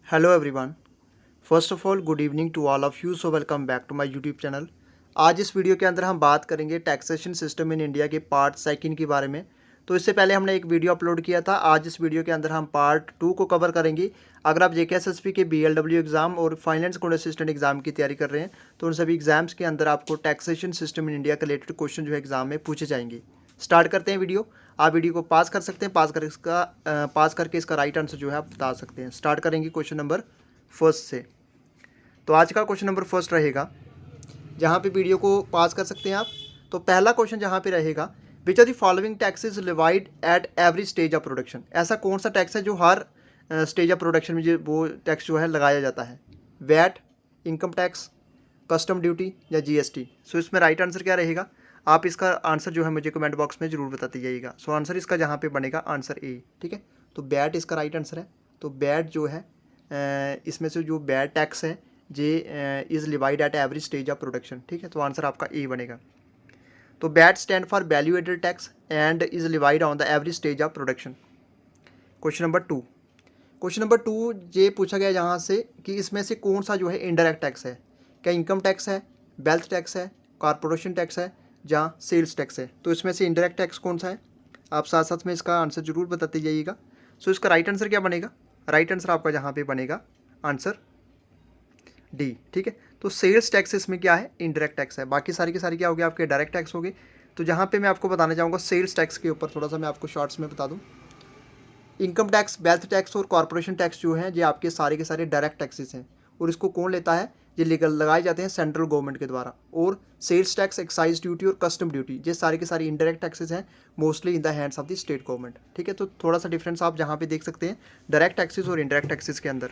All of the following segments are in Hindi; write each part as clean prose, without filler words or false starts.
Hello everyone. First of all good evening to all of you. So welcome back to my YouTube channel. आज इस वीडियो के अंदर हम बात करेंगे टैक्सेशन सिस्टम इन इंडिया के पार्ट सेकंड के बारे में। तो इससे पहले हमने एक वीडियो अपलोड किया था। आज इस वीडियो के अंदर हम पार्ट 2 को कवर करेंगे। अगर आप जेकेएसएसपी के बीएलडब्ल्यू एग्जाम और फाइनेंस कोड असिस्टेंट एग्जाम की तैयारी कर रहे हैं तो उन सभी एग्जाम्स के अंदर आपको टैक्सेशन सिस्टम इन इंडिया के रिलेटेड क्वेश्चन जो है एग्जाम में पूछे जाएंगे। स्टार्ट करते हैं वीडियो। आप वीडियो को पास कर सकते हैं, पास करके इसका राइट आंसर जो है आप बता सकते हैं। स्टार्ट करेंगे क्वेश्चन नंबर फर्स्ट से। तो आज का क्वेश्चन नंबर फर्स्ट रहेगा, जहाँ पे वीडियो को पास कर सकते हैं आप। तो पहला क्वेश्चन जहाँ पे रहेगा, which are the following taxes levied at every stage of production. ऐसा कौन सा टैक्स है जो हर स्टेज ऑफ प्रोडक्शन में जो वो टैक्स जो है लगाया जाता है? VAT, income tax, custom duty या जीएसटी। सो इसमें राइट आंसर क्या रहेगा? आप इसका आंसर जो है मुझे कमेंट बॉक्स में जरूर बताते जाइएगा। सो आंसर इसका जहाँ पे बनेगा आंसर ए। ठीक है, तो बैट इसका राइट आंसर है। तो बैट जो है इसमें से जो बैट टैक्स है जे is levied at every stage of production. ठीक है, तो आंसर आपका ए बनेगा। तो VAT stand for value added tax and is levied on the every stage of production. Question number two ये पूछा गया यहाँ से कि इसमें से कौन सा जो है इनडायरेक्ट टैक्स है? क्या इनकम टैक्स है, वेल्थ टैक्स है, कॉरपोरेशन टैक्स है या सेल्स टैक्स है? तो इसमें से इनडायरेक्ट टैक्स कौन सा है? आप साथ साथ में इसका आंसर जरूर बताते जाइएगा। सो इसका राइट आंसर क्या बनेगा? राइट आंसर आपका जहाँ पे बनेगा आंसर डी। ठीक है, तो सेल्स टैक्स इसमें क्या है? इनडायरेक्ट टैक्स है। बाकी सारी के सारी क्या हो गया? आपके डायरेक्ट टैक्स हो गए। तो जहाँ पे मैं आपको बताना चाहूँगा सेल्स टैक्स के ऊपर थोड़ा सा मैं आपको शॉर्ट्स में बता दूँ। इनकम टैक्स, वेल्थ टैक्स और कॉरपोरेशन टैक्स जो हैं ये आपके सारे के सारे डायरेक्ट टैक्सेस हैं और इसको कौन लेता है? ये लीगल लगाए जाते हैं सेंट्रल गवर्नमेंट के द्वारा। और सेल्स टैक्स, एक्साइज ड्यूटी और कस्टम ड्यूटी ये सारे के सारे इनडायरेक्ट टैक्सेस हैं, mostly in the hands of the state government. ठीक है, तो थोड़ा सा डिफरेंस आप जहाँ पे देख सकते हैं डायरेक्ट टैक्सेस और इनडायरेक्ट टैक्सेस के अंदर।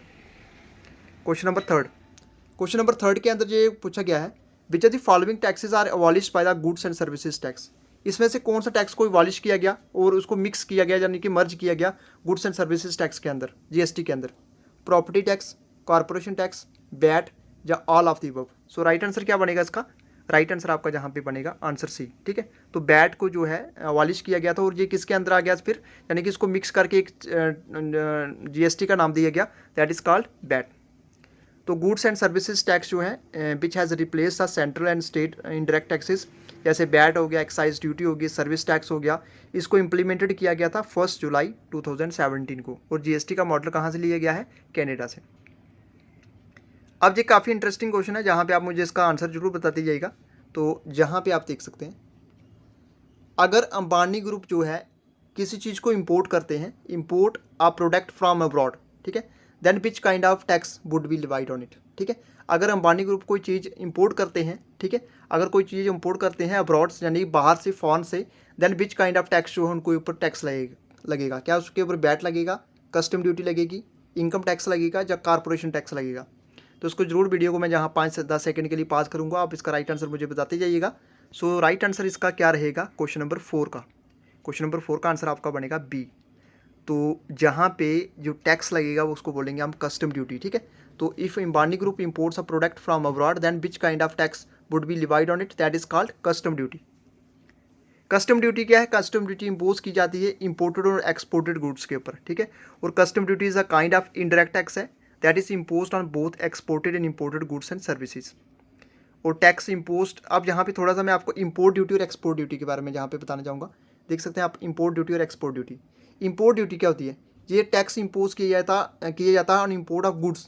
क्वेश्चन नंबर थर्ड के अंदर ये पूछा गया है, which are the following taxes are abolished by the goods and services tax. इसमें से कौन सा टैक्स को अबॉलिश किया गया और उसको मिक्स किया गया यानी कि मर्ज किया गया गुड्स एंड सर्विसेज टैक्स के अंदर, जीएसटी के अंदर? Property tax, corporation tax, VAT या all of the above. So right answer क्या बनेगा इसका? राइट आंसर आपका जहाँ पे बनेगा आंसर सी। ठीक है, तो बैट को जो है अबॉलिश किया गया था और ये किसके अंदर आ गया फिर, यानी कि इसको मिक्स करके एक जीएसटी का नाम दिया गया, दैट इज कॉल्ड बैट। तो गुड्स एंड सर्विसेज टैक्स जो है which has replace the central and state indirect taxes, जैसे बैट हो गया, एक्साइज ड्यूटी हो गई, सर्विस टैक्स हो गया, इसको इम्प्लीमेंटेड किया गया था 1 जुलाई 2017 को। और जीएसटी का मॉडल कहाँ से लिया गया है? कनाडा से। अब ये काफ़ी इंटरेस्टिंग क्वेश्चन है जहाँ पे आप मुझे इसका आंसर जरूर बताते जाइएगा। तो जहाँ पे आप देख सकते हैं, अगर अंबानी ग्रुप जो है किसी चीज़ को इंपोर्ट करते हैं, import a product from abroad, ठीक है, then which kind of tax would be levied on it. ठीक है, अगर अंबानी ग्रुप कोई चीज़ इंपोर्ट करते हैं, ठीक है, अगर कोई चीज़ इंपोर्ट करते हैं अब्रॉड यानी बाहर से, फॉरेन से, then which kind of tax जो है उनको ऊपर टैक्स लगेगा। क्या उसके ऊपर बैट लगेगा, कस्टम ड्यूटी लगेगी, इनकम टैक्स लगेगा या कॉरपोरेशन टैक्स लगेगा? तो उसको जरूर वीडियो को मैं जहाँ 5 से 10 सेकंड के लिए पास करूँगा, आप इसका राइट आंसर मुझे बताते जाइएगा। सो राइट आंसर इसका क्या रहेगा? क्वेश्चन नंबर 4 का। क्वेश्चन नंबर 4 का आंसर आपका बनेगा बी। तो जहाँ पे जो टैक्स लगेगा उसको बोलेंगे हम कस्टम ड्यूटी। ठीक है, तो if Ambani group imports a product from abroad then which kind of tax would be levied on it, that is called custom duty. Custom duty क्या है? कस्टम ड्यूटी इम्पोज की जाती है इंपोर्टेड और एक्सपोर्टेड गुड्स के ऊपर। ठीक है, और custom duty is a kind of indirect tax है that is imposed on both exported and imported goods and services. और टैक्स इम्पोज्ड, अब यहाँ पे थोड़ा सा मैं आपको इंपोर्ट ड्यूटी और एक्सपोर्ट ड्यूटी के बारे में जहाँ पे बताना चाहूँगा। देख सकते हैं आप इंपोर्ट ड्यूटी और एक्सपोर्ट ड्यूटी। इंपोर्ट ड्यूटी क्या होती है? ये टैक्स इम्पोज किया जाता है ऑन इंपोर्ट ऑफ गुड्स,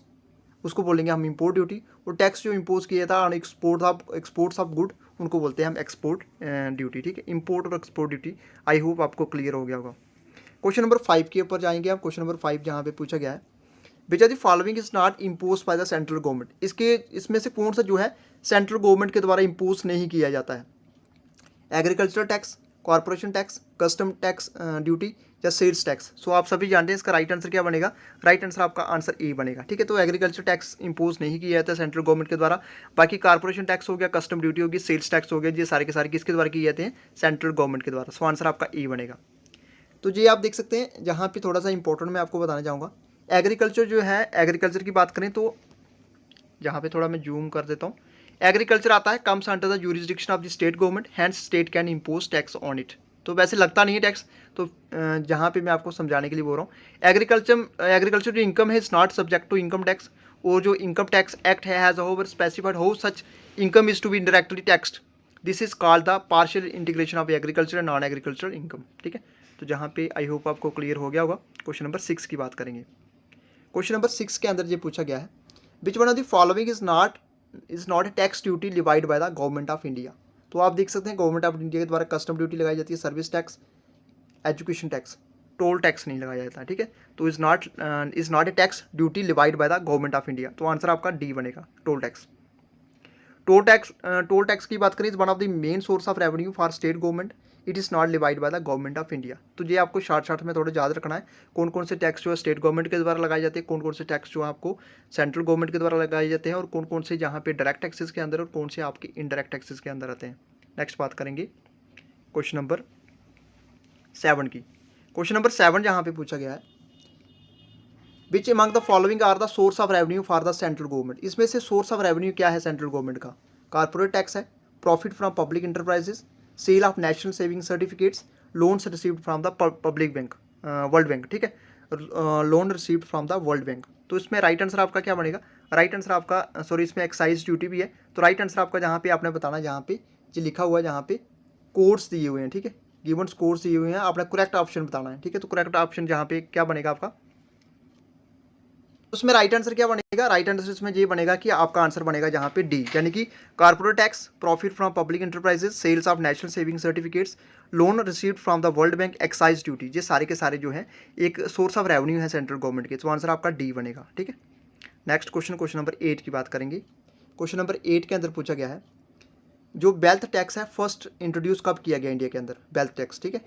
उसको बोलेंगे हम इंपोर्ट ड्यूटी। और टैक्स जो इम्पोज किया जाता है ऑन एक्सपोर्ट्स ऑफ गुड, उनको बोलते हैं हम एक्सपोर्ट ड्यूटी। ठीक है, इंपोर्ट और एक्सपोर्ट ड्यूटी। आई होप आपको क्लियर हो गया होगा। क्वेश्चन नंबर 5 के ऊपर जाएंगे आप। क्वेश्चन नंबर 5 जहाँ पे पूछा गया है, which are the following is not impose by the central government. इसमें से कौन सा जो है सेंट्रल गवर्नमेंट के द्वारा इम्पोज नहीं किया जाता है? Agriculture tax, corporation tax, custom tax duty या सेल्स टैक्स। सो आप सभी जानते हैं इसका राइट आंसर क्या बनेगा? राइट आंसर आपका आंसर ए बनेगा। ठीक है, तो एग्रीकल्चर टैक्स इंपोज नहीं किया जाता है सेंट्रल गवर्नमेंट के द्वारा। बाकी कॉरपोरेशन टैक्स हो गया, कस्टम ड्यूटी होगी, सेल्स टैक्स हो गया, ये सारे के सारे किसके द्वारा किए जाते हैं? सेंट्रल गवर्नमेंट के द्वारा। सो आंसर आपका ए बनेगा। तो ये आप देख सकते हैं जहाँ पे थोड़ा सा इंपॉर्टेंट मैं आपको बताना चाहूँगा। एग्रीकल्चर जो है, एग्रीकल्चर की बात करें तो यहाँ पे थोड़ा मैं जूम कर देता हूँ। एग्रीकल्चर आता है comes under the jurisdiction of the state government, hence state can impose tax on it. तो वैसे लगता नहीं है टैक्स, तो जहाँ पे मैं आपको समझाने के लिए बोल रहा हूँ, एग्रीकल्चर जो इनकम है is not subject to income tax, और जो इनकम टैक्स एक्ट है has over specified how such income is to be directly taxed, this is called the partial integration of agriculture and non agriculture income. ठीक है, तो जहाँ पे आई होप आपको क्लियर हो गया होगा। क्वेश्चन नंबर 6 की बात करेंगे। क्वेश्चन नंबर 6 के अंदर ये पूछा गया है, which one of the following is not A tax duty levied by the government of India. तो आप देख सकते हैं गवर्नमेंट ऑफ इंडिया के द्वारा कस्टम ड्यूटी लगाई जाती है, service tax, education tax, toll tax नहीं लगाया जाता है। ठीक है, तो is not A tax duty levied by the government of India, तो आंसर आपका डी बनेगा, टोल टैक्स। टोल टैक्स की बात करें is one of the main source of revenue for state government, it is not levied by the government of India. तो ये आपको शॉर्ट में थोड़ा याद रखना है, कौन कौन से टैक्स जो है स्टेट गवर्नमेंट के द्वारा लगाए जाते हैं, कौन कौन से टैक्स जो है आपको सेंट्रल गवर्नमेंट के द्वारा लगाए जाते हैं, और कौन कौन से जहाँ पे डायरेक्ट टैक्सेस के अंदर और कौन से आपके इनडायरेक्ट टैक्सेस के अंदर आते हैं। नेक्स्ट बात करेंगे क्वेश्चन नंबर 7 की। क्वेश्चन नंबर 7 जहाँ पे पूछा गया है, which among the following are the source of revenue for the central government. इसमें से सोर्स ऑफ रेवेन्यू क्या है सेंट्रल गवर्नमेंट का? कॉर्पोरेट टैक्स है, profit from public enterprises, sale of national saving certificates, loans received from the public bank, world bank. ठीक है, loan received from the world bank. तो इसमें राइट आंसर आपका क्या बनेगा? राइट आंसर आपका सॉरी इसमें एक्साइज ड्यूटी भी है, तो राइट आंसर आपका जहाँ पे आपने बताना, जहाँ पे जो लिखा हुआ है, जहाँ पे कोड्स दिए हुए हैं, ठीक है, गिवन कोड्स दिए हुए हैं, आपने करेक्ट ऑप्शन बताना है। ठीक है, तो करेक्ट ऑप्शन जहाँ पे क्या बनेगा आपका, उसमें राइट आंसर क्या बनेगा? राइट आंसर इसमें ये बनेगा कि आपका आंसर बनेगा जहाँ पे डी, यानी कि corporate tax, profit from public enterprises, sales of national saving certificates, loan received from the world bank, excise duty, ये सारे के सारे जो है एक सोर्स ऑफ रेवेन्यू है सेंट्रल गवर्नमेंट के, तो आंसर आपका डी बनेगा। ठीक है, नेक्स्ट क्वेश्चन नंबर 8 की बात करेंगे। क्वेश्चन नंबर 8 के अंदर पूछा गया है, जो वेल्थ टैक्स है फर्स्ट इंट्रोड्यूस कब किया गया इंडिया के अंदर? वेल्थ टैक्स, ठीक है,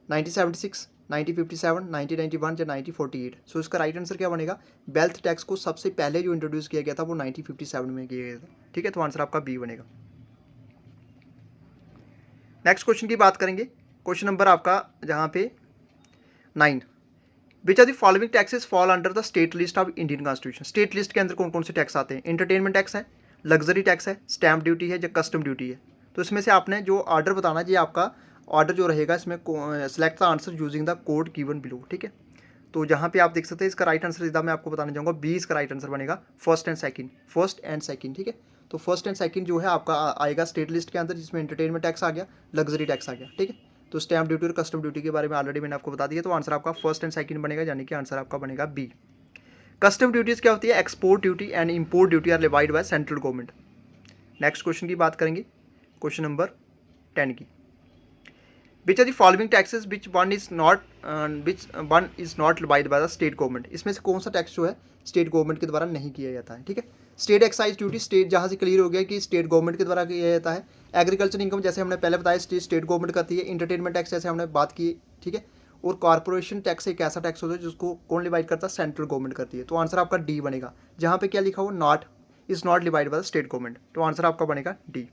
1976, 1957, 1991 या 1948। सो इसका राइट आंसर क्या बनेगा? वेल्थ टैक्स को सबसे पहले जो इंट्रोड्यूस किया गया था वो 1957 में किया गया था। ठीक है, तो आंसर आपका बी बनेगा। नेक्स्ट क्वेश्चन की बात करेंगे। क्वेश्चन नंबर आपका जहाँ पे 9, which are the following taxes fall under the state list of Indian constitution. State list के अंदर कौन कौन से टैक्स आते हैं? एंटरटेनमेंट टैक्स है, लग्जरी टैक्स है, स्टैम्प ड्यूटी है या कस्टम ड्यूटी है। तो इसमें से आपने जो ऑर्डर बताना है, ये आपका ऑर्डर जो रहेगा इसमें select the answer using the code given below. ठीक है, तो जहाँ पे आप देख सकते हैं इसका राइट आंसर सीधा मैं आपको बताना चाहूँगा, बी इसका राइट आंसर बनेगा, फर्स्ट एंड सेकंड। ठीक है, तो फर्स्ट एंड सेकंड जो है आपका आएगा स्टेट लिस्ट के अंदर, जिसमें एंटरटेनमेंट टैक्स आ गया, लग्जरी टैक्स आ गया। ठीक है, तो स्टैम्प ड्यूटी और कस्टम ड्यूटी के बारे में ऑलरेडी मैंने आपको बता दिया, तो आंसर आपका फर्स्ट एंड सेकंड बनेगा, यानी कि आंसर आपका बनेगा बी। कस्टम ड्यूटीज़ क्या होती है? Export duty and import duty are levied by central government. Next question की बात करेंगे, क्वेश्चन नंबर 10 की। Which are the following taxes which one is not levied by the state government. इसमें से कौन सा टैक्स जो है स्टेट गवर्नमेंट के द्वारा नहीं किया जाता है? ठीक है, स्टेट एक्साइज ड्यूटी, स्टेट जहाँ से क्लियर हो गया कि स्टेट गवर्नमेंट के द्वारा किया जाता है। एग्रीकल्चर इनकम जैसे हमने पहले बताया स्टेट गवर्नमेंट करती है। इंटरटेनमेंट टैक्स जैसे हमने बात की, ठीक है, और कॉर्पोरेशन टैक्स एक ऐसा टैक्स होता है जिसको कौन लिवाइड करता है? सेंट्रल गवर्नमेंट करती है। तो आंसर आपका डी बनेगा, जहाँ पे क्या लिखा हो? Is not levied by the state government, तो आंसर आपका बनेगा D.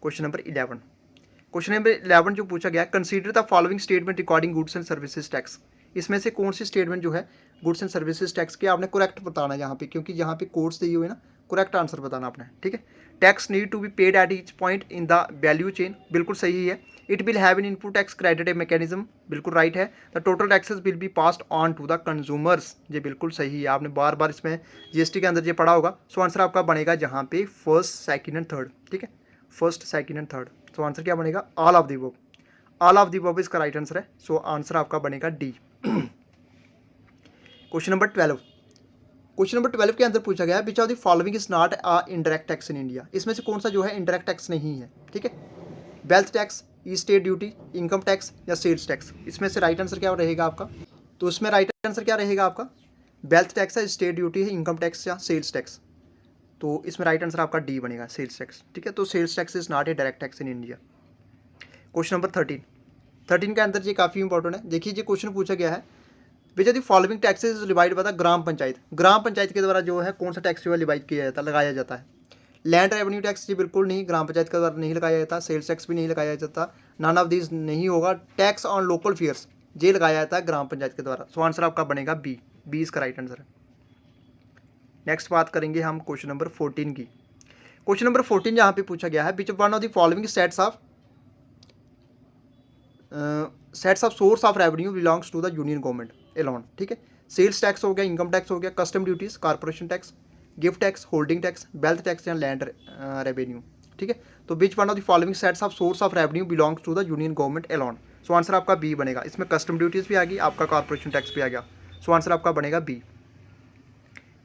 Question number 11। Question number 11 जो पूछा गया, consider the following statement recording goods and services tax. इसमें से कौन सी स्टेटमेंट जो है गुड्स एंड सर्विसेज टैक्स की आपने करेक्ट बताना है यहाँ पे, क्योंकि यहाँ पे कोड्स दिए हुए ना, करेक्ट आंसर बताना आपने। ठीक है, tax need to be paid at each point in the value chain, बिल्कुल सही है। It will have an input tax credit mechanism, बिल्कुल राइट है। The total taxes will be passed on to the consumers, ये बिल्कुल सही है। आपने बार बार इसमें जीएसटी के अंदर ये पढ़ा होगा। सो आंसर आपका बनेगा जहाँ पे फर्स्ट, सेकंड एंड थर्ड। ठीक है, फर्स्ट, सेकंड एंड थर्ड। तो आंसर क्या बनेगा? All of the above. All of the above इसका राइट आंसर है। सो आंसर आपका बनेगा D. Question number 12। Question number 12 के अंदर पूछा गया है, which of the following is not a indirect tax in India. इसमें से कौन सा जो है इनडायरेक्ट टैक्स नहीं है? ठीक है, wealth tax, state duty, income tax या सेल्स टैक्स। इसमें से राइट आंसर क्या रहेगा आपका? तो इसमें राइट आंसर क्या रहेगा आपका? वेल्थ टैक्स है, स्टेट ड्यूटी है, इनकम टैक्स या सेल्स टैक्स। तो इसमें राइट आंसर आपका डी बनेगा, सेल्स टैक्स। ठीक है, तो sales tax is not a direct tax in India. Question number 13 के अंदर ये काफ़ी इंपॉर्टेंट है। देखिए ये क्वेश्चन पूछा गया है, which are the following taxes divide by the gram panchayat. Gram panchayat के द्वारा जो है कौन सा टैक्स जो है डिवाइड किया जाता है, लगाया जाता है? लैंड रेवेन्यू टैक्स जी बिल्कुल नहीं, ग्राम पंचायत के द्वारा नहीं लगाया जाता। सेल्स टैक्स भी नहीं लगाया जाता, नन ऑफ दिस नहीं होगा। टैक्स ऑन लोकल फेयर्स ये लगाया जाता है ग्राम पंचायत के द्वारा। सो आंसर आपका बनेगा बी, बी इसका राइट आंसर है। नेक्स्ट बात करेंगे हम क्वेश्चन नंबर 14 की। क्वेश्चन नंबर 14 जहाँ पे पूछा गया है, which one of the following sets of sets of source of revenue belongs to the union government alone, ठीक है। सेल्स टैक्स हो गया, इनकम टैक्स हो गया, custom duties, corporation tax, gift tax, holding tax, wealth tax या लैंड रेवेन्यू, ठीक है। तो which one of the following sets of source of revenue belongs to the union government alone. So answer आपका बी बनेगा। इसमें कस्टम ड्यूटीज भी आ गई, आपका कॉर्पोरेशन टैक्स भी आ गया। सो आंसर आपका बनेगा बी।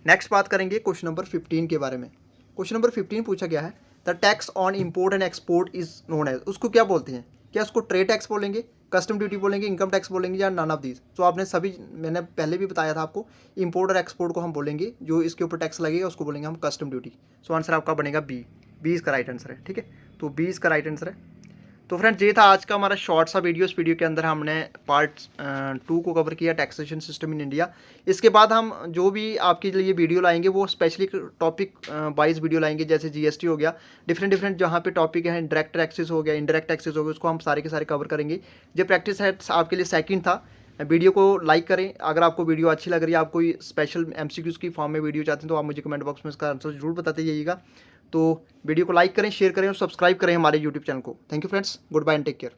नेक्स्ट बात करेंगे क्वेश्चन नंबर 15 के बारे में। क्वेश्चन नंबर 15 पूछा गया है the tax on import and export is known as, उसको क्या बोलते हैं? क्या उसको ट्रेड टैक्स बोलेंगे, कस्टम ड्यूटी बोलेंगे, इनकम टैक्स बोलेंगे या नन ऑफ दीज? तो आपने सभी, मैंने पहले भी बताया था आपको, इंपोर्ट और एक्सपोर्ट को हम बोलेंगे, जो इसके ऊपर टैक्स लगेगा उसको बोलेंगे हम कस्टम ड्यूटी। सो आंसर आपका बनेगा बी। बी इसका राइट आंसर है, ठीक है। तो बी इसका राइट आंसर है। तो फ्रेंड्स ये था आज का हमारा शॉर्ट सा वीडियो। इस वीडियो के अंदर हमने पार्ट 2 को कवर किया, टैक्सेशन सिस्टम इन इंडिया। इसके बाद हम जो भी आपके लिए वीडियो लाएंगे वो स्पेशली टॉपिक वाइज वीडियो लाएंगे, जैसे जीएसटी हो गया, डिफरेंट जहाँ पे टॉपिक है, डायरेक्ट टैक्सेस हो गया, इनडायरेक्ट टैक्सेस हो गया, उसको हम सारे के सारे कवर करेंगे। जो प्रैक्टिस है आपके लिए सेकंड था। वीडियो को लाइक करें। अगर आपको वीडियो अच्छी लग रही है, आप कोई स्पेशल एमसीक्यूज़ की फॉर्म में वीडियो चाहते हैं तो आप मुझे कमेंट बॉक्स में इसका आंसर जरूर बताते जाइएगा। तो वीडियो को लाइक करें, शेयर करें और सब्सक्राइब करें हमारे यूट्यूब चैनल को। Thank you friends, goodbye and take care.